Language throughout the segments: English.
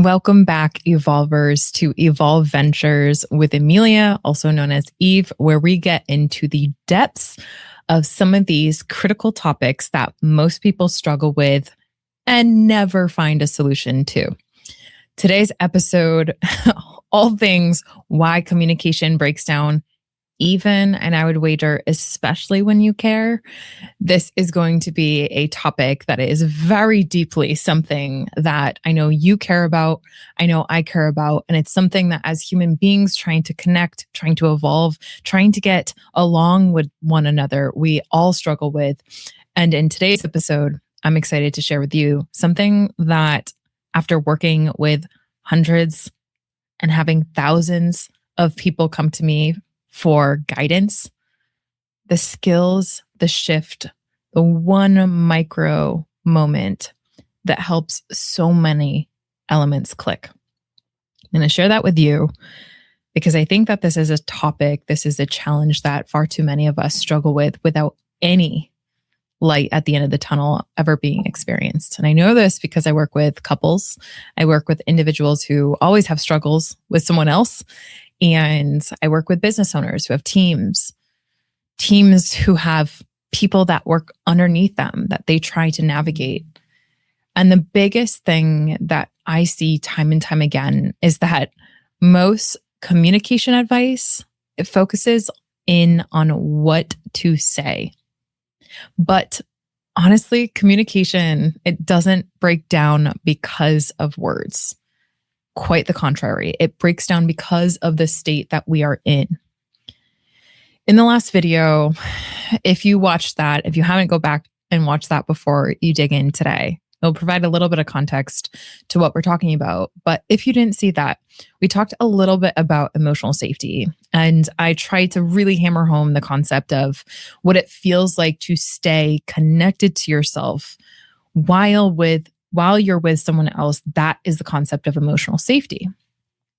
Welcome back, Evolvers, to Evolve Ventures with Amelia, also known as Eve, where we get into the depths of some of these critical topics that most people struggle with and never find a solution to. Today's episode, all things why communication breaks down, even, and I would wager, especially when you care. This is going to be a topic that is very deeply something that I know you care about, I know I care about, and it's something that as human beings trying to connect, trying to evolve, trying to get along with one another, we all struggle with. And in today's episode, I'm excited to share with you something that after working with hundreds and having thousands of people come to me for guidance, the skills, the shift, the one micro moment that helps so many elements click. I'm going to share that with you because I think that this is a topic, this is a challenge that far too many of us struggle with without any light at the end of the tunnel ever being experienced. And I know this because I work with couples. I work with individuals who always have struggles with someone else. And I work with business owners who have teams who have people that work underneath them that they try to navigate. And the biggest thing that I see time and time again is that most communication advice, it focuses in on what to say. But honestly, communication, it doesn't break down because of words. Quite the contrary. It breaks down because of the state that we are in. In the last video, if you watched that, if you haven't, go back and watch that before you dig in today. It'll provide a little bit of context to what we're talking about. But if you didn't see that, we talked a little bit about emotional safety. And I tried to really hammer home the concept of what it feels like to stay connected to yourself while you're with someone else. That is the concept of emotional safety.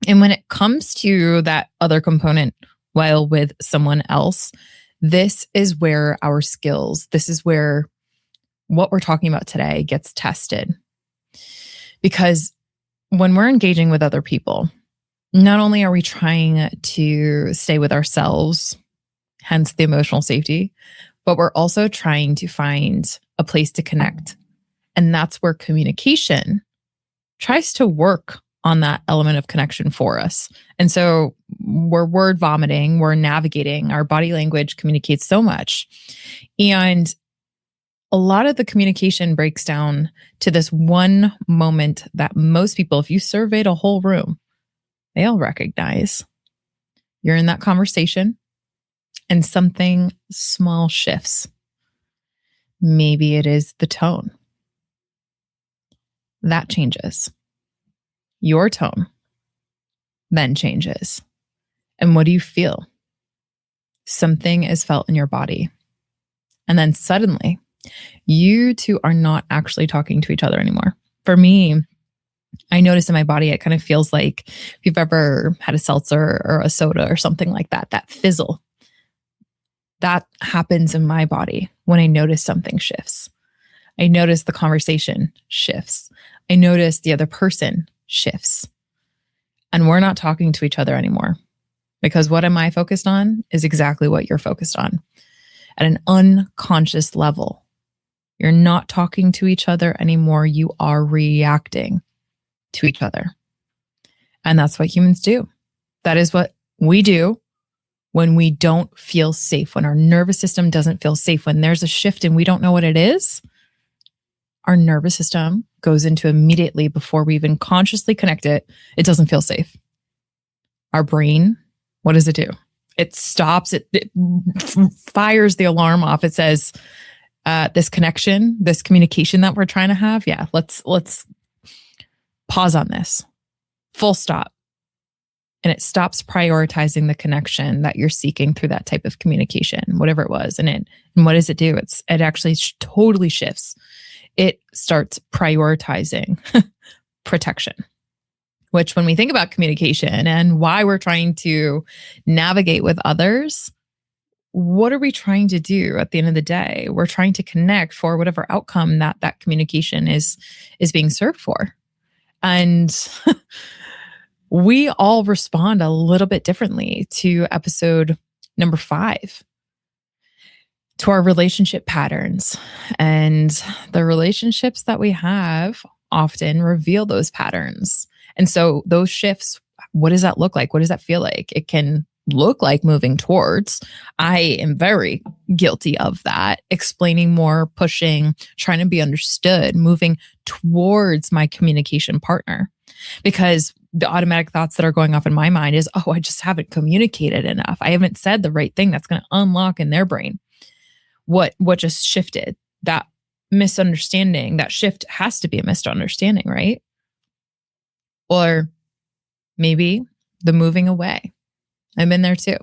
And when it comes to that other component, while with someone else, this is where our skills, this is where what we're talking about today gets tested. Because when we're engaging with other people, not only are we trying to stay with ourselves, hence the emotional safety, but we're also trying to find a place to connect. And that's where communication tries to work on that element of connection for us. And so we're word vomiting, we're navigating, our body language communicates so much. And a lot of the communication breaks down to this one moment that most people, if you surveyed a whole room, they all recognize. You're in that conversation and something small shifts. Maybe it is the tone. That changes. Your tone then changes. And what do you feel? Something is felt in your body. And then suddenly, you two are not actually talking to each other anymore. For me, I notice in my body, it kind of feels like if you've ever had a seltzer or a soda or something like that, that fizzle. That happens in my body when I notice something shifts. I notice the conversation shifts. I notice the other person shifts. And we're not talking to each other anymore. Because what am I focused on is exactly what you're focused on. At an unconscious level, you're not talking to each other anymore. You are reacting to each other. And that's what humans do. That is what we do when we don't feel safe, when our nervous system doesn't feel safe, when there's a shift and we don't know what it is. Our nervous system goes into immediately, before we even consciously connect it, it doesn't feel safe. Our brain, what does it do? It stops, it fires the alarm off. It says, this connection, this communication that we're trying to have, let's pause on this. Full stop. And it stops prioritizing the connection that you're seeking through that type of communication, whatever it was. And what does it do? It actually totally shifts. It starts prioritizing protection, which when we think about communication and why we're trying to navigate with others, what are we trying to do at the end of the day? We're trying to connect for whatever outcome that communication is being served for. And we all respond a little bit differently to episode number 5, to our relationship patterns. And the relationships that we have often reveal those patterns. And so those shifts, what does that look like? What does that feel like? It can look like moving towards. I am very guilty of that. Explaining more, pushing, trying to be understood, moving towards my communication partner. Because the automatic thoughts that are going off in my mind is, oh, I just haven't communicated enough. I haven't said the right thing that's going to unlock in their brain what just shifted. That misunderstanding, that shift has to be a misunderstanding, right? Or maybe the moving away. I've been there too.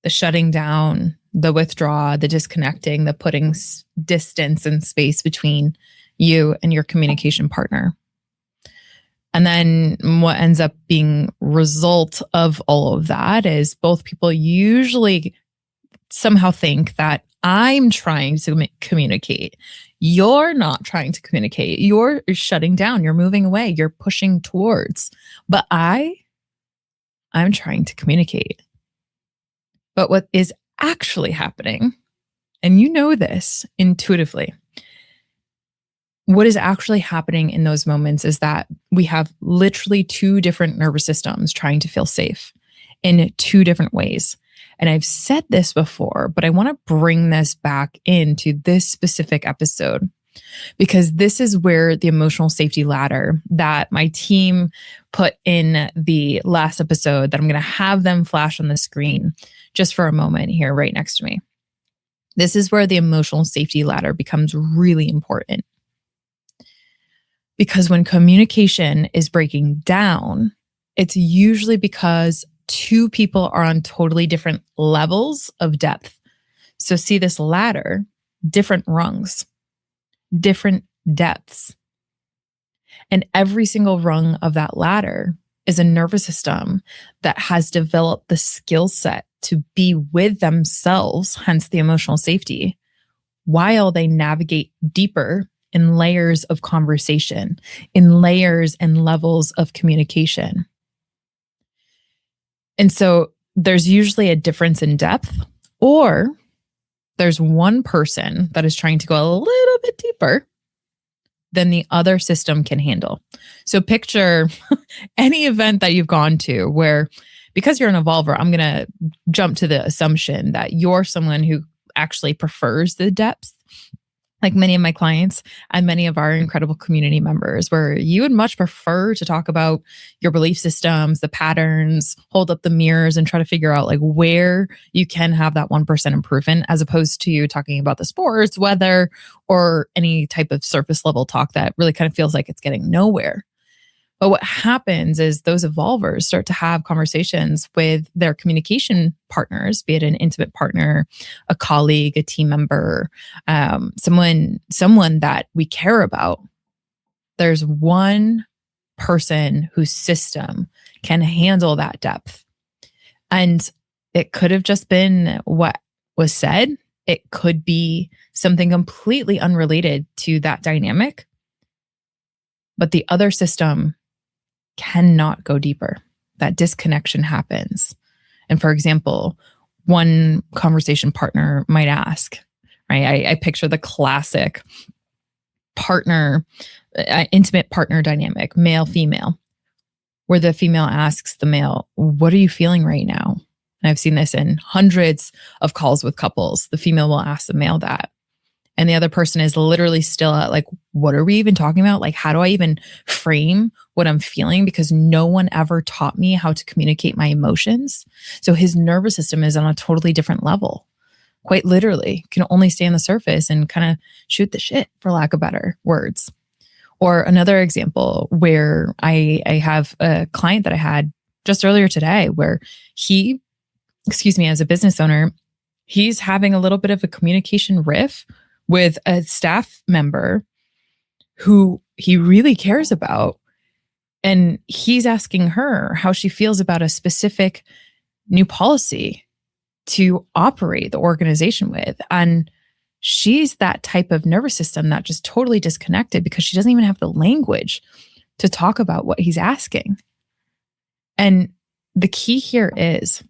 The shutting down, the withdrawal, the disconnecting, the putting distance and space between you and your communication partner. And then what ends up being result of all of that is both people usually somehow think that I'm trying to communicate. You're not trying to communicate. You're shutting down. You're moving away. You're pushing towards. But I'm trying to communicate. But what is actually happening, and you know this intuitively, what is actually happening in those moments is that we have literally 2 different nervous systems trying to feel safe in 2 different ways. And I've said this before, but I want to bring this back into this specific episode because this is where the emotional safety ladder that my team put in the last episode, that I'm going to have them flash on the screen just for a moment here right next to me. This is where the emotional safety ladder becomes really important. Because when communication is breaking down, it's usually because 2 people are on totally different levels of depth. So see this ladder, different rungs, different depths. And every single rung of that ladder is a nervous system that has developed the skill set to be with themselves, hence the emotional safety, while they navigate deeper in layers of conversation, in layers and levels of communication. And so there's usually a difference in depth, or there's one person that is trying to go a little bit deeper than the other system can handle. So picture any event that you've gone to where, because you're an evolver, I'm going to jump to the assumption that you're someone who actually prefers the depth, like many of my clients and many of our incredible community members, where you would much prefer to talk about your belief systems, the patterns, hold up the mirrors and try to figure out like where you can have that 1% improvement, as opposed to you talking about the sports, weather, or any type of surface level talk that really kind of feels like it's getting nowhere. But what happens is those evolvers start to have conversations with their communication partners, be it an intimate partner, a colleague, a team member, someone that we care about. There's one person whose system can handle that depth. And it could have just been what was said. It could be something completely unrelated to that dynamic. But the other system cannot go deeper. That disconnection happens. And for example, one conversation partner might ask, right? I picture the classic partner, intimate partner dynamic, male, female, where the female asks the male, what are you feeling right now? And I've seen this in hundreds of calls with couples. The female will ask the male that. And the other person is literally still at like, what are we even talking about? Like, how do I even frame what I'm feeling? Because no one ever taught me how to communicate my emotions. So his nervous system is on a totally different level. Quite literally, can only stay on the surface and kind of shoot the shit, for lack of better words. Or another example where I have a client that I had just earlier today where he, as a business owner, he's having a little bit of a communication riff with a staff member who he really cares about. And he's asking her how she feels about a specific new policy to operate the organization with. And she's that type of nervous system that just totally disconnected because she doesn't even have the language to talk about what he's asking. And the key here is,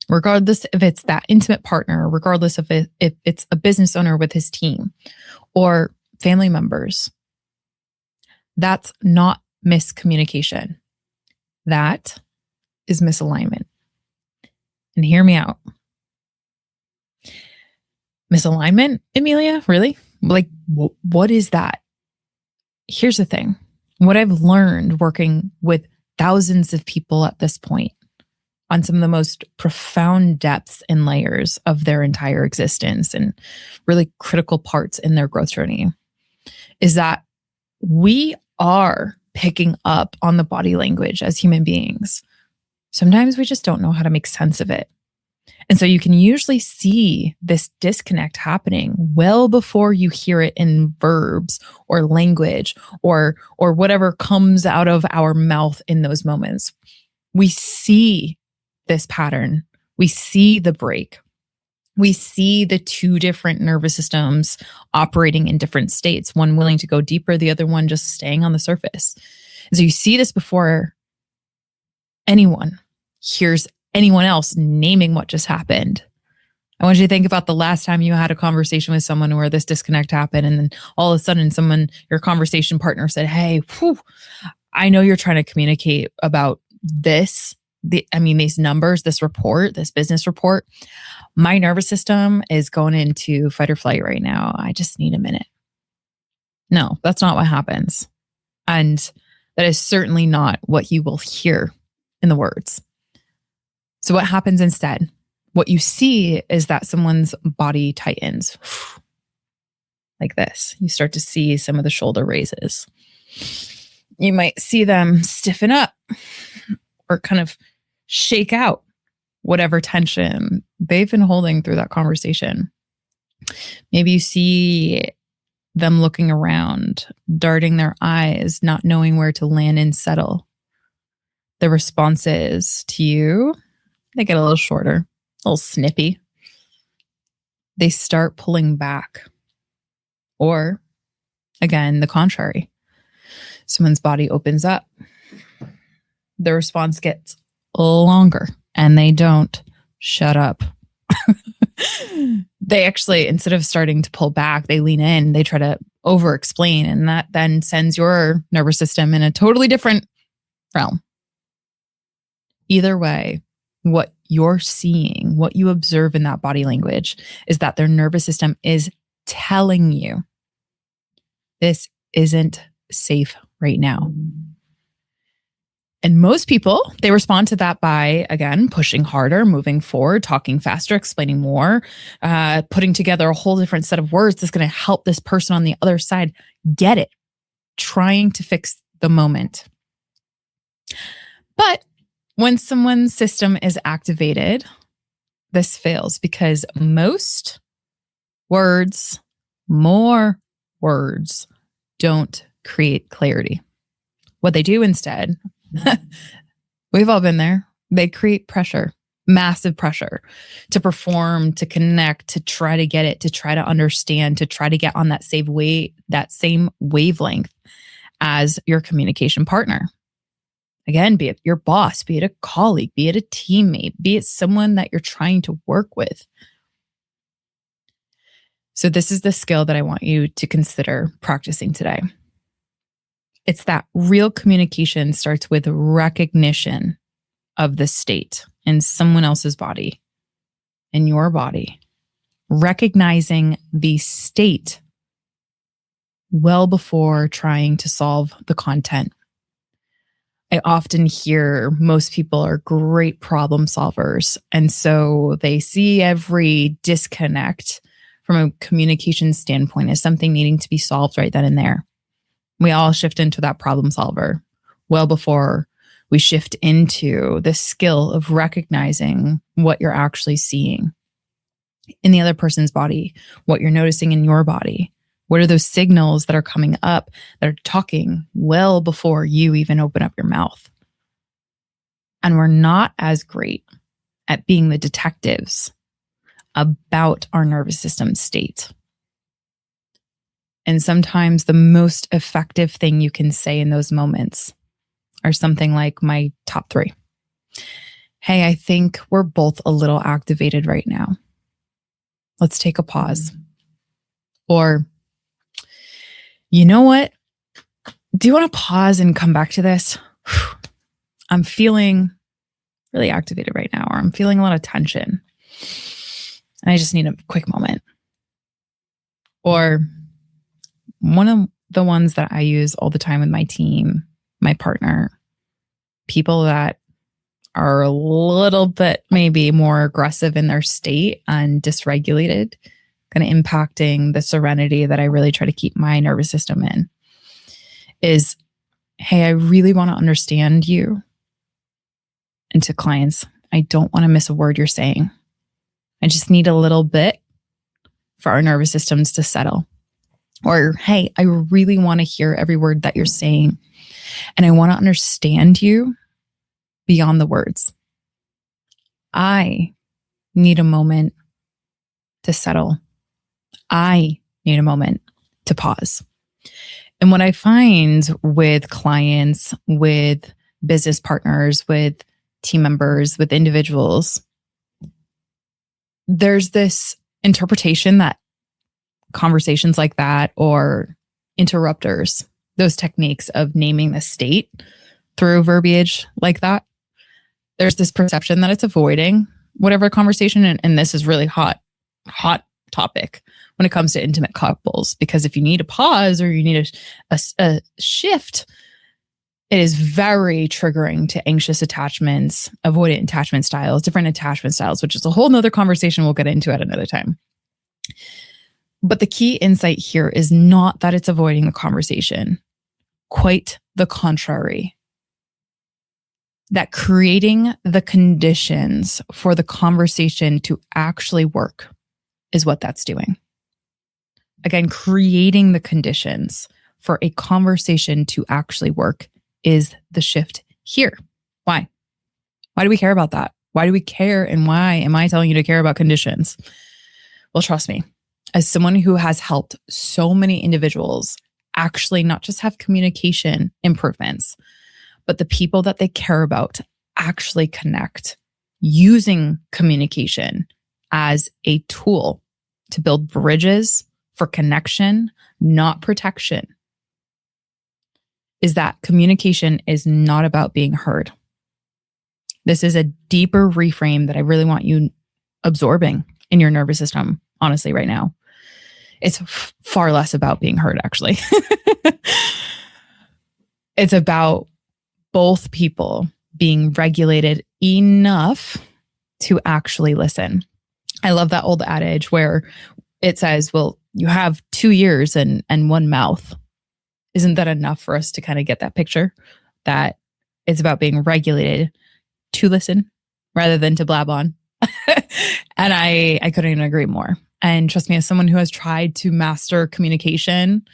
regardless if it's that intimate partner, regardless if it's a business owner with his team or family members, that's not miscommunication. That is misalignment. And hear me out. Misalignment, Amelia? Really? Like, what is that? Here's the thing. What I've learned working with thousands of people at this point on some of the most profound depths and layers of their entire existence and really critical parts in their growth journey is that we are picking up on the body language as human beings. Sometimes we just don't know how to make sense of it. And so you can usually see this disconnect happening well before you hear it in verbs or language or whatever comes out of our mouth in those moments. We see this pattern. We see the break. We see the two different nervous systems operating in different states, one willing to go deeper, the other one just staying on the surface. And so you see this before anyone hears anyone else naming what just happened. I want you to think about the last time you had a conversation with someone where this disconnect happened, and then all of a sudden your conversation partner said, hey, I know you're trying to communicate about this. These numbers, this report, this business report. My nervous system is going into fight or flight right now. I just need a minute. No, that's not what happens. And that is certainly not what you will hear in the words. So what happens instead? What you see is that someone's body tightens like this. You start to see some of the shoulder raises. You might see them stiffen up or kind of shake out whatever tension they've been holding through that conversation. Maybe you see them looking around, darting their eyes, not knowing where to land and settle. The responses to you, they get a little shorter, a little snippy. They start pulling back. Or, again, the contrary. Someone's body opens up. The response gets longer and they don't shut up. They actually, instead of starting to pull back, they lean in, they try to over-explain, and that then sends your nervous system in a totally different realm. Either way, what you're seeing, what you observe in that body language is that their nervous system is telling you this isn't safe right now. And most people, they respond to that by, again, pushing harder, moving forward, talking faster, explaining more, putting together a whole different set of words that's going to help this person on the other side get it, trying to fix the moment. But when someone's system is activated, this fails because most words, more words, don't create clarity. What they do instead, we've all been there, they create pressure, massive pressure to perform, to connect, to try to get it, to try to understand, to try to get on that same wavelength as your communication partner. Again, be it your boss, be it a colleague, be it a teammate, be it someone that you're trying to work with. So this is the skill that I want you to consider practicing today. It's that real communication starts with recognition of the state in someone else's body, in your body. Recognizing the state well before trying to solve the content. I often hear most people are great problem solvers. And so they see every disconnect from a communication standpoint as something needing to be solved right then and there. We all shift into that problem solver well before we shift into the skill of recognizing what you're actually seeing in the other person's body, what you're noticing in your body. What are those signals that are coming up that are talking well before you even open up your mouth? And we're not as great at being the detectives about our nervous system state. And sometimes the most effective thing you can say in those moments are something like my top 3. Hey, I think we're both a little activated right now. Let's take a pause. Or, you know what? Do you want to pause and come back to this? I'm feeling really activated right now, or I'm feeling a lot of tension. And I just need a quick moment. Or one of the ones that I use all the time with my team, my partner, people that are a little bit maybe more aggressive in their state and dysregulated, kind of impacting the serenity that I really try to keep my nervous system in, is, hey, I really want to understand you. And to clients, I don't want to miss a word you're saying. I just need a little bit for our nervous systems to settle. Or, hey, I really want to hear every word that you're saying. And I want to understand you beyond the words. I need a moment to settle. I need a moment to pause. And what I find with clients, with business partners, with team members, with individuals, there's this interpretation that conversations like that, or interrupters, those techniques of naming the state through verbiage like that, there's this perception that it's avoiding whatever conversation. And this is really hot topic when it comes to intimate couples, because if you need a pause or you need a shift, it is very triggering to anxious attachments, avoidant attachment styles, different attachment styles, which is a whole nother conversation we'll get into at another time. But the key insight here is not that it's avoiding the conversation. Quite the contrary. That creating the conditions for the conversation to actually work is what that's doing. Again, creating the conditions for a conversation to actually work is the shift here. Why? Why do we care about that? Why do we care, and why am I telling you to care about conditions? Well, trust me, as someone who has helped so many individuals actually not just have communication improvements, but the people that they care about actually connect using communication as a tool to build bridges for connection, not protection, is that communication is not about being heard. This is a deeper reframe that I really want you absorbing in your nervous system, honestly, right now. It's far less about being heard, actually. It's about both people being regulated enough to actually listen. I love that old adage where it says, well, you have 2 ears and one mouth. Isn't that enough for us to kind of get that picture that it's about being regulated to listen rather than to blab on? And I couldn't even agree more. And trust me, as someone who has tried to master communication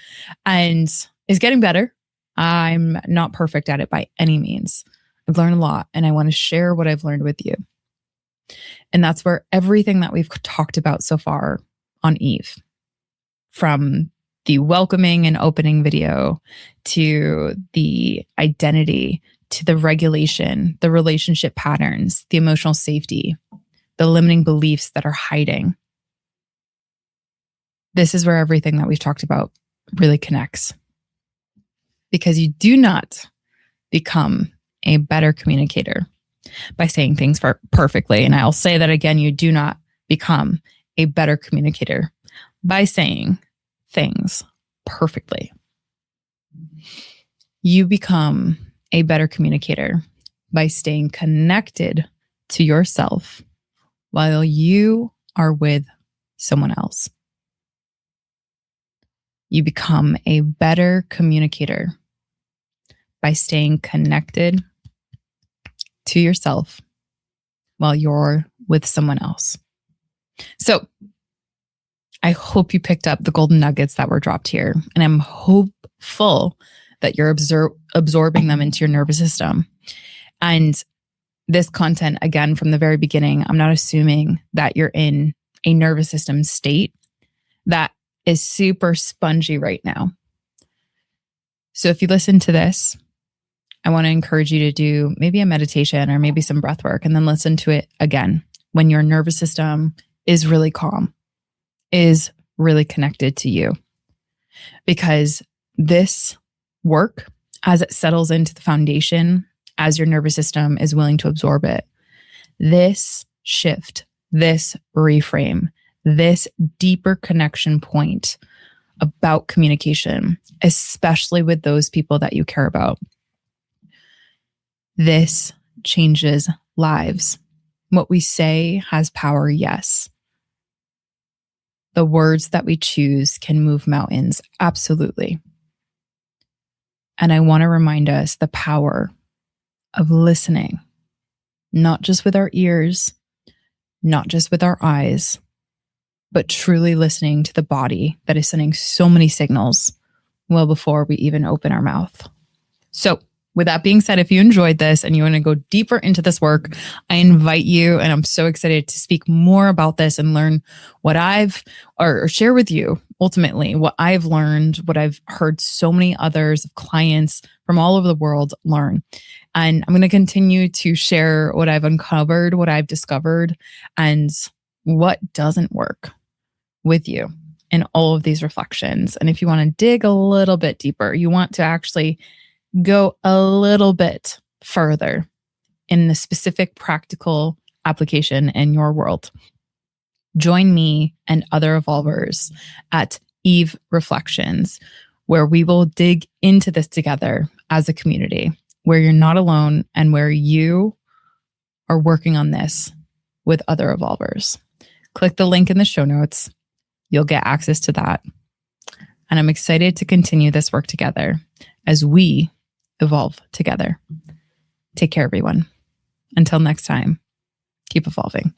and is getting better, I'm not perfect at it by any means. I've learned a lot, and I want to share what I've learned with you. And that's where everything that we've talked about so far on EVE, from the welcoming and opening video to the identity, to the regulation, the relationship patterns, the emotional safety, the limiting beliefs that are hiding. This is where everything that we've talked about really connects. Because you do not become a better communicator by saying things perfectly. And I'll say that again, you do not become a better communicator by saying things perfectly. You become a better communicator by staying connected to yourself while you are with someone else. You become a better communicator by staying connected to yourself while you're with someone else. So I hope you picked up the golden nuggets that were dropped here, and I'm hopeful that you're absorbing them into your nervous system. And this content, again, from the very beginning, I'm not assuming that you're in a nervous system state that is super spongy right now. So if you listen to this, I want to encourage you to do maybe a meditation or maybe some breath work, and then listen to it again when your nervous system is really calm, is really connected to you. Because this work, as it settles into the foundation, as your nervous system is willing to absorb it, this shift, this reframe, this deeper connection point about communication, especially with those people that you care about, this changes lives. What we say has power, yes. The words that we choose can move mountains, absolutely. And I want to remind us the power of listening, not just with our ears, not just with our eyes, but truly listening to the body that is sending so many signals well before we even open our mouth. So, with that being said, if you enjoyed this and you want to go deeper into this work, I invite you, and I'm so excited to speak more about this and learn what or share with you ultimately what I've learned, what I've heard so many others, clients from all over the world learn. And I'm going to continue to share what I've uncovered, what I've discovered, and what doesn't work with you in all of these reflections. And if you want to dig a little bit deeper, you want to actually go a little bit further in the specific practical application in your world, join me and other evolvers at EVE Reflections, where we will dig into this together as a community, where you're not alone and where you are working on this with other evolvers. Click the link in the show notes. You'll get access to that. And I'm excited to continue this work together as we evolve together. Take care, everyone. Until next time, keep evolving.